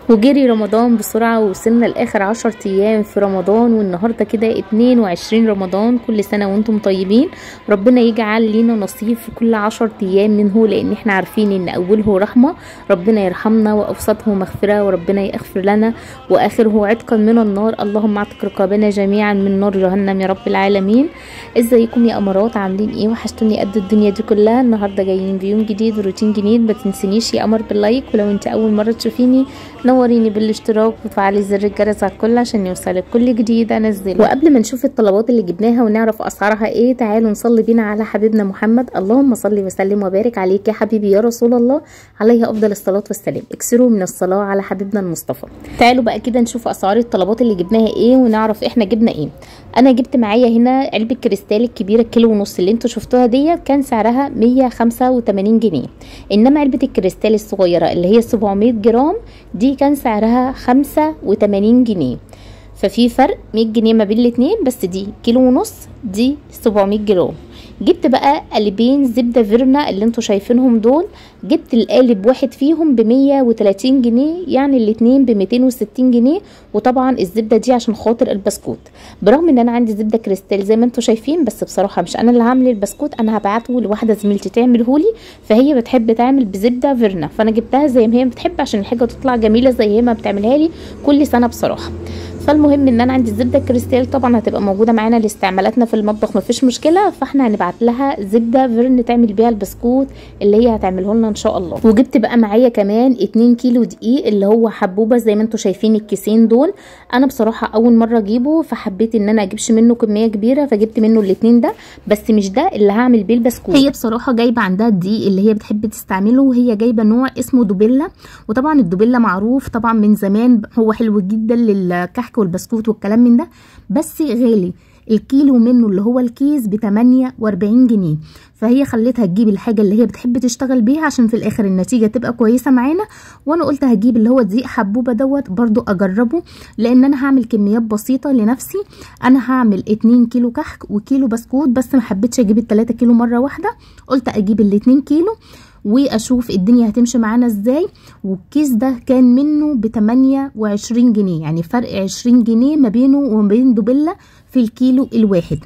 وجري رمضان بسرعة ووصلنا لاخر 10 ايام في رمضان، والنهاردة كده 22 رمضان. كل سنة وانتم طيبين، ربنا يجعل لينا نصيب في كل 10 ايام منه، لان احنا عارفين ان اوله رحمة، ربنا يرحمنا، واوسطه مغفرة وربنا يغفر لنا، واخره عتقا من النار. اللهم اعتق رقابنا جميعا من نار جهنم يا رب العالمين. ازيكم يا امارات، عاملين ايه؟ وحشتوني قد الدنيا دي كلها. النهارده جايين بيوم جديد وروتين جديد. ما تنسنيش يا قمر باللايك، ولو انت اول مره تشوفيني نوريني بالاشتراك وتفعلي زر الجرس على الكل عشان يوصلك كل جديد انزله. وقبل ما نشوف الطلبات اللي جبناها ونعرف اسعارها ايه، تعالوا نصلي بينا على حبيبنا محمد. اللهم صل وسلم وبارك عليك يا حبيبي يا رسول الله، عليه افضل الصلاه والسلام. اكسروا من الصلاه على حبيبنا المصطفى. تعالوا بقى كده نشوف اسعار الطلبات اللي جبناها ايه ونعرف احنا جبنا ايه. انا جبت معايا هنا علبه كريستال الكبيره الكيلو ونص اللي انتوا شفتوها ديت، كان سعرها 185 جنيه. انما علبه الكريستال الصغيره اللي هي 700 جرام دي كان سعرها 85 جنيه. ففي فرق 100 جنيه ما بين الاتنين، بس دي كيلو ونص دي 700 جرام. جبت بقى قالبين زبده فيرنا اللي انتوا شايفينهم دول. جبت القالب واحد فيهم ب 130 جنيه، يعني الاتنين ب 260 جنيه. وطبعا الزبده دي عشان خاطر البسكوت، برغم ان انا عندي زبده كريستال زي ما انتوا شايفين، بس بصراحه مش انا اللي هعمل البسكوت، انا هبعته لواحده زميلتي تعملهولي، فهي بتحب تعمل بزبده فيرنا، فانا جبتها زي ما هي بتحب عشان الحاجه تطلع جميله زي ما بتعملها لي كل سنه بصراحه. فالمهم ان انا عندي الزبده كريستال طبعا هتبقى موجوده معانا لاستعمالاتنا في المطبخ، مفيش مشكله، فاحنا هنبعت لها زبده فيرن تعمل بيها البسكوت اللي هي هتعمله لنا ان شاء الله. وجبت بقى معايا كمان 2 كيلو دقيق اللي هو حبوبه زي ما انتم شايفين الكيسين دول. انا بصراحه اول مره اجيبه، فحبيت ان انا اجيبش منه كميه كبيره، فجبت منه الاتنين ده، بس مش ده اللي هعمل بيه البسكوت. هي بصراحه جايبه عندها الدقيق اللي هي بتحب تستعمله، وهي جايبه نوع اسمه دوبيلا. وطبعا الدوبيلا معروف طبعا من زمان، هو حلو جدا للكحك والبسكوت والكلام من ده، بس غالي. الكيلو منه اللي هو الكيس ب 48 جنيه. فهي خليتها تجيب الحاجه اللي هي بتحب تشتغل بيها عشان في الاخر النتيجه تبقى كويسه معانا. وانا قلت هجيب اللي هو دقيق حبوبه دوت برضو اجربه، لان انا هعمل كميات بسيطه لنفسي. انا هعمل 2 كيلو كحك وكيلو بسكوت، بس ما حبيتش اجيب ال3 كيلو مره واحده، قلت اجيب ال2 كيلو واشوف الدنيا هتمشي معانا ازاي. والكيس ده كان منه ب 28 جنيه، يعني فرق 20 جنيه ما بينه وما بين دوبيلا في الكيلو الواحد.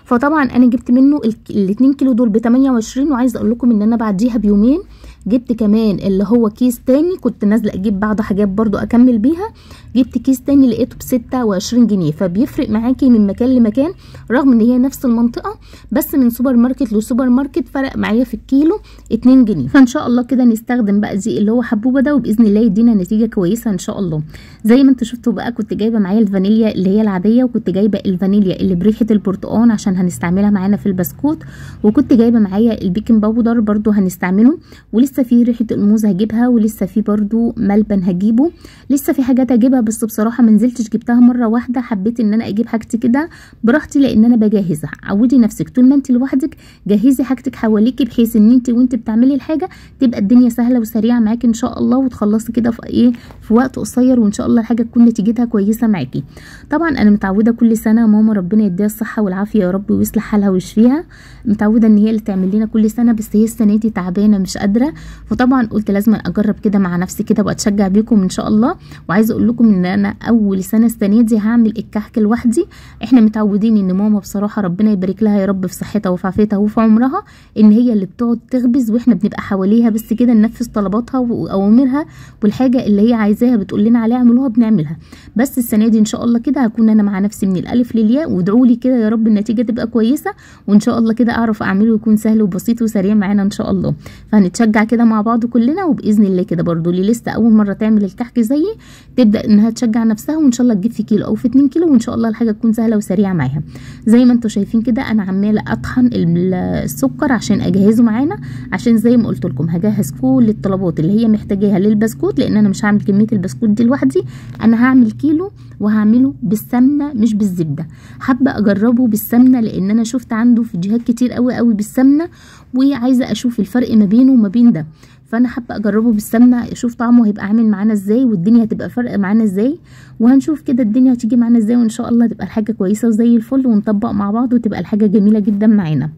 فطبعا انا جبت منه ال2 كيلو دول ب 28. وعايزه اقول لكم ان انا بعديها بيومين جبت كمان اللي هو كيس تاني، كنت نازله اجيب بعض حاجات برضو اكمل بيها، جبت كيس تاني لقيته ب 26 جنيه. فبيفرق معاكي من مكان لمكان، رغم ان هي نفس المنطقه، بس من سوبر ماركت لسوبر ماركت فرق معايا في الكيلو 2 جنيه. فان شاء الله كده نستخدم بقى دي اللي هو حبوبه ده، وباذن الله يدينا نتيجه كويسه ان شاء الله. زي ما انتوا شفتوا بقى، كنت جايبه معايا الفانيليا اللي هي العاديه، وكنت جايبه الفانيليا اللي بريحه البرتقال عشان هنستعملها معانا في البسكوت، وكنت جايبه معايا البيكنج باودر برضو هنستعمله، ولسه في ريحه الموز هجيبها، ولسه في برضو ملبن هجيبه، لسه في حاجات هجيبها، بس بصراحه ما نزلتش جبتها مره واحده. حبيت ان انا اجيب حاجتي كده براحتي، لان انا بجهزها. عودي نفسك طول ما انت لوحدك جهزي حاجتك حواليكي، بحيث ان انت وانت بتعملي الحاجه تبقى الدنيا سهله وسريعه معاكي ان شاء الله، وتخلصي كده في وقت قصير، وان شاء الله الحاجه تكون نتيجتها كويسه معاكي. طبعا انا متعوده كل سنه ماما ربنا يديها الصحه والعافيه يا رب ويصلح حالها ويشفيها، متعوده ان هي اللي تعمل لنا كل سنه، بس هي السنه دي تعبانه مش قادره. فطبعا قلت لازم اجرب كده مع نفسي كده واتشجع بيكم ان شاء الله. وعايزه اقول لكم ان انا اول سنه السنه دي هعمل الكحك لوحدي. احنا متعودين ان ماما بصراحه ربنا يبارك لها يا رب في صحتها وفي عافيتها وفي عمرها، ان هي اللي بتقعد تخبز واحنا بنبقى حواليها بس كده ننفذ طلباتها واوامرها، والحاجه اللي هي عايزاها بتقول لنا عليها اعملوها بنعملها. بس السنه دي ان شاء الله كده هكون انا مع نفسي من الالف للياء، وادعوا لي كده يا رب النتيجه تبقى كويسه، وان شاء الله كده اعرف اعمله ويكون سهل وبسيط وسريع معانا ان شاء الله. فهنتشجع كده مع بعض كلنا، وباذن الله كده برضو اللي لسه اول مره تعمل الكحك زيي تبدا انها تشجع نفسها، وان شاء الله تجيب في كيلو او في 2 كيلو، وان شاء الله الحاجه تكون سهله وسريعه معاها. زي ما انتم شايفين كده انا عماله اطحن السكر عشان اجهزه معانا، عشان زي ما قلت لكم هجهز كل الطلبات اللي هي محتاجاها للبسكوت، لان انا مش هعمل كميه البسكوت دي لوحدي، انا هعمل كيلو وهعمله بالسمنه مش بالزبده. حابه اجربه بالسمنه لان انا شفت عنده فيديوهات كتير قوي بالسمنه، وعايزه اشوف الفرق ما بينه وما بين ده. فانا حابه اجربه بالسمنه اشوف طعمه هيبقى عامل معانا ازاي، والدنيا هتبقى فرق معانا ازاي، وهنشوف كده الدنيا هتيجي معانا ازاي، وان شاء الله تبقى الحاجه كويسه وزي الفل، ونطبق مع بعض وتبقى الحاجه جميله جدا معانا.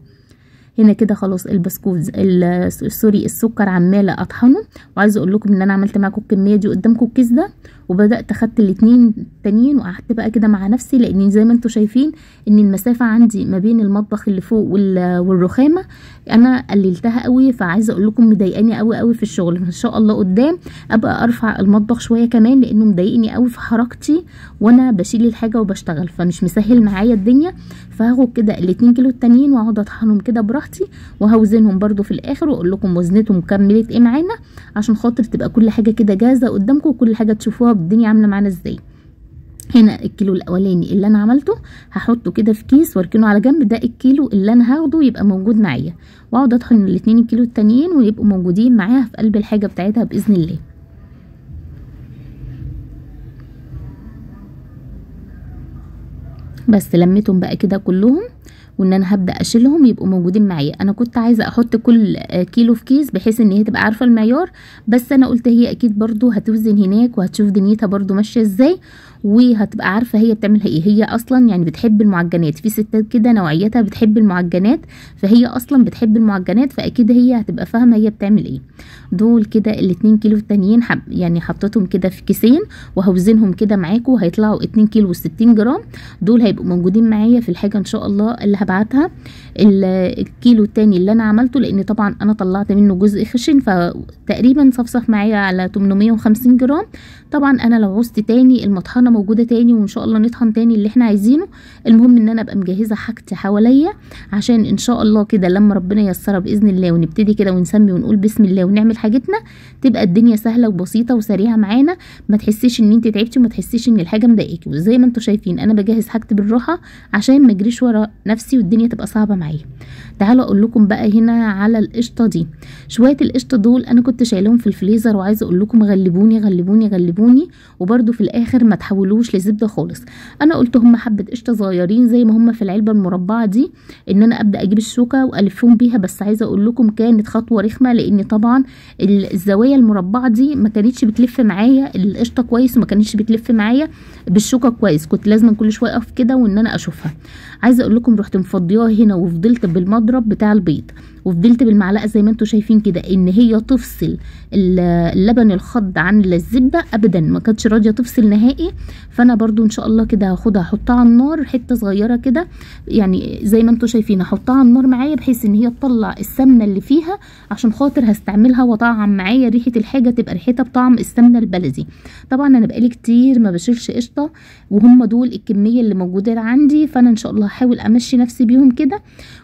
هنا كده خلاص البسكوت سوري السكر عماله اطحنه. وعايزه اقول لكم ان انا عملت معاكم الكميه دي قدامكم الكيس ده، وبدات اخدت الاتنين التانيين وقعدت بقى كده مع نفسي، لان زي ما انتم شايفين ان المسافه عندي ما بين المطبخ اللي فوق والرخامه انا قللتها قوي. فعايزه اقول لكم مضايقاني قوي قوي في الشغل. ان شاء الله قدام ابقى ارفع المطبخ شويه كمان، لانه مضايقني قوي في حركتي وانا بشيل الحاجه وبشتغل، فمش مسهل معايا الدنيا. فهاخد كده ال2 كيلو التانيين واقعد اطحنهم كده براحتي، وهوزنهم برده في الاخر واقول لكم وزنتهم كملت ايه معانا، عشان خاطر تبقى كل حاجه كده جاهزه قدامكم وكل حاجه تشوفوها الدنيا عامله معانا ازاي. هنا الكيلو الاولاني اللي انا عملته هحطه كده في كيس واركنه على جنب، ده الكيلو اللي انا هاخده يبقى موجود معايا، واقعد اطحن ال2 كيلو التانيين ويبقوا موجودين معاها في قلب الحاجه بتاعتها باذن الله. بس لميتهم بقى كده كلهم، وان انا هبدا اشيلهم يبقوا موجودين معايا. انا كنت عايزه احط كل كيلو في كيس بحيث ان هي تبقى عارفه المعيار، بس انا قلت هي اكيد برضو هتوزن هناك وهتشوف دنيتها برضو ماشيه ازاي، وهتبقى عارفه هي بتعملها ايه. هي اصلا يعني بتحب المعجنات، في ستات كده نوعيتها بتحب المعجنات، فهي اصلا بتحب المعجنات، فاكيد هي هتبقى فاهمه هي بتعمل ايه. دول كده ال2 كيلو التانيين يعني حطيتهم كده في كيسين وهوزنهم كده معاكم، هيطلعوا 2 كيلو و60 جرام. دول هيبقوا موجودين معايا في الحاجه ان شاء الله اللي هبعتها. الكيلو التاني اللي انا عملته، لان طبعا انا طلعت منه جزء خشن، فتقريبا صفصف معايا على 850 جرام. طبعا انا لو عوزت تاني المطحنه موجوده تاني، وان شاء الله نطحن تاني اللي احنا عايزينه. المهم ان انا ابقى مجهزه حاجتي حواليا، عشان ان شاء الله كده لما ربنا ييسرها باذن الله ونبتدي كده ونسمي ونقول بسم الله ونعمل حاجتنا، تبقى الدنيا سهله وبسيطه وسريعه معانا، ما تحسيش ان انت تعبتي وما تحسيش ان الحاجه مضايقاكي. وزي ما انتم شايفين انا بجهز حاجتي بالراحه عشان ما اجريش ورا نفسي والدنيا تبقى صعبه معايا. تعالوا اقول لكم بقى هنا على القشطه دي. شويه القشطه دول انا كنت شايلهم في الفريزر، وعايزه اقول لكم غلبوني غلبوني غلبوني، وبرده في الاخر ما تحولوش لزبده خالص. انا قلت هم حبه قشطه صغيرين زي ما هم في العلبه المربعه دي، ان انا ابدا اجيب الشوكه والفهم بيها. بس عايزه اقول لكم كانت خطوه رخمه، لان طبعا الزوايا المربعه دي ما كانتش بتلف معايا القشطه كويس، وما كانتش بتلف معايا بالشوكه كويس، كنت لازم كل شويه اقف كده وان انا اشوفها. عايزه اقول لكم رحت مفضياها هنا، وفضلت بالمضرب بتاع البيض، وفضلت بالمعلقه زي ما انتم شايفين كده ان هي تفصل اللبن الخض عن الزبده، ابدا ما كانتش راضيه تفصل نهائي. فانا برضو ان شاء الله كده هاخدها احطها على النار حته صغيره كده، يعني زي ما انتم شايفين احطها على النار معايا، بحيث ان هي تطلع السمنه اللي فيها، عشان خاطر هستعملها واطعم معايا ريحه الحاجه تبقى ريحتها بطعم السمنه البلدي. طبعا انا بقالي كتير ما بشيلش قشطه، وهم دول الكميه اللي موجوده عندي، فانا ان شاء الله هحاول امشي نفسي بيهم كده.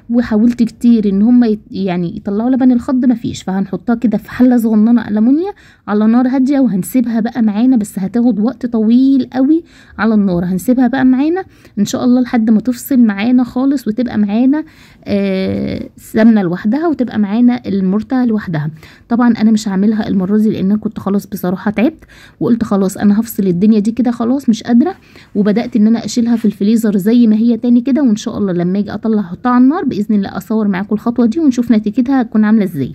وحاولت كتير ان هم يعني يطلعوا لبن الخض، مفيش، فهنحطها كده في حله صغننه ألمونيا على نار هاديه، وهنسيبها بقى معانا، بس هتاخد وقت طويل قوي على النار. هنسيبها بقى معانا ان شاء الله لحد ما تفصل معانا خالص، وتبقى معانا سمنه لوحدها، وتبقى معانا المرتة لوحدها. طبعا انا مش هعملها المره دي، لان انا كنت خلاص بصراحه تعبت، وقلت خلاص انا هفصل الدنيا دي كده خلاص مش قادره، وبدات ان انا اشيلها في الفريزر زي ما هي تاني كده. وان شاء الله لما اجي اطلع احطها على النار باذن الله اصور معاكم الخطوه دي ونشوف نتيجتها هتكون عامله ازاي.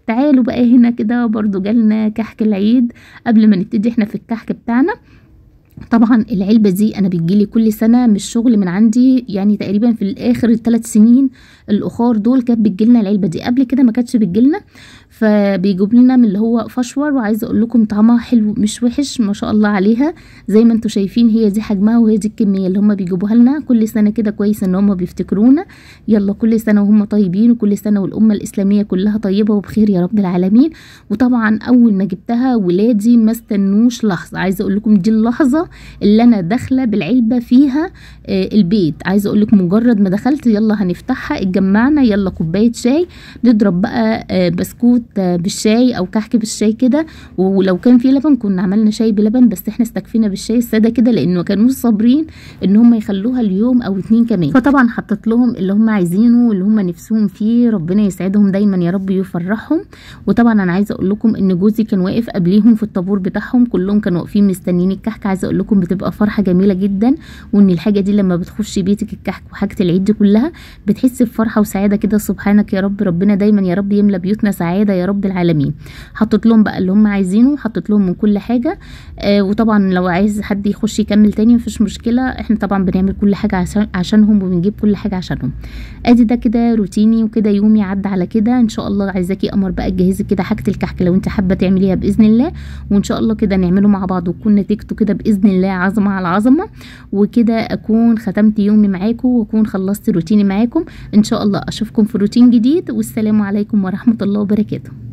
تعالوا بقى هنا كده برضو جالنا كحك العيد. قبل ما نبتدي احنا في الكحك بتاعنا، طبعا العلبه دي انا بتجيلي كل سنه مش شغل من عندي، يعني تقريبا في الاخر ال3 سنين الاخر دول كانت بتجيلنا العلبه دي، قبل كده ما كانتش بتجيلنا، فبيجيب لنا من اللي هو فشور. وعايزه اقول لكم طعمها حلو مش وحش ما شاء الله عليها، زي ما انتم شايفين هي دي حجمها وهي دي الكميه اللي هم بيجيبوها لنا كل سنه كده. كويس ان هم بيفتكرونا، يلا كل سنه وهم طيبين، وكل سنه والامه الاسلاميه كلها طيبه وبخير يا رب العالمين. وطبعا اول ما جبتها ولادي ما استنوش لحظه، عايزه اقول لكم دي اللحظه اللي انا داخله بالعلبه فيها البيت. عايزه اقول لكم مجرد ما دخلت يلا هنفتحها، اتجمعنا يلا كوبايه شاي، نضرب بقى بسكوت بالشاي او كحك بالشاي كده، ولو كان في لبن كنا عملنا شاي بلبن، بس احنا استكفينا بالشاي الساده كده، لانه كانوا صابرين ان هم يخلوها اليوم او 2 كمان. فطبعا حطيت لهم اللي هم عايزينه واللي هم نفسهم فيه، ربنا يسعدهم دايما يا رب يفرحهم. وطبعا انا عايزه اقول لكم ان جوزي كان واقف قبليهم في الطابور بتاعهم، كلهم كانوا واقفين مستنيين الكحك. عايزه اقول لكم بتبقى فرحه جميله جدا، وان الحاجه دي لما بتخش بيتك الكحك وحاجه العيد دي كلها بتحسي بفرحه فرحه وسعاده كده. سبحانك يا رب، ربنا دايما يا رب يملى بيوتنا سعاده يا رب العالمين. حطيت لهم بقى اللي هم عايزينه، حطيت لهم من كل حاجه. وطبعا لو عايز حد يخش يكمل تاني مفيش مشكله، احنا طبعا بنعمل كل حاجه عشانهم وبنجيب كل حاجه عشانهم. ادي ده كده روتيني وكده يومي عدى على كده. ان شاء الله عايزاكي قمر بقى تجهزي كده حاجه الكحك لو انت حابه تعمليها باذن الله، وان شاء الله كده نعمله مع بعض وتكون نتيجته كده باذن الله عظمه على عظمه. وكده اكون ختمت يومي معاكم واكون خلصت روتيني معاكم. ان شاء الله اشوفكم في روتين جديد، والسلام عليكم ورحمه الله وبركاته.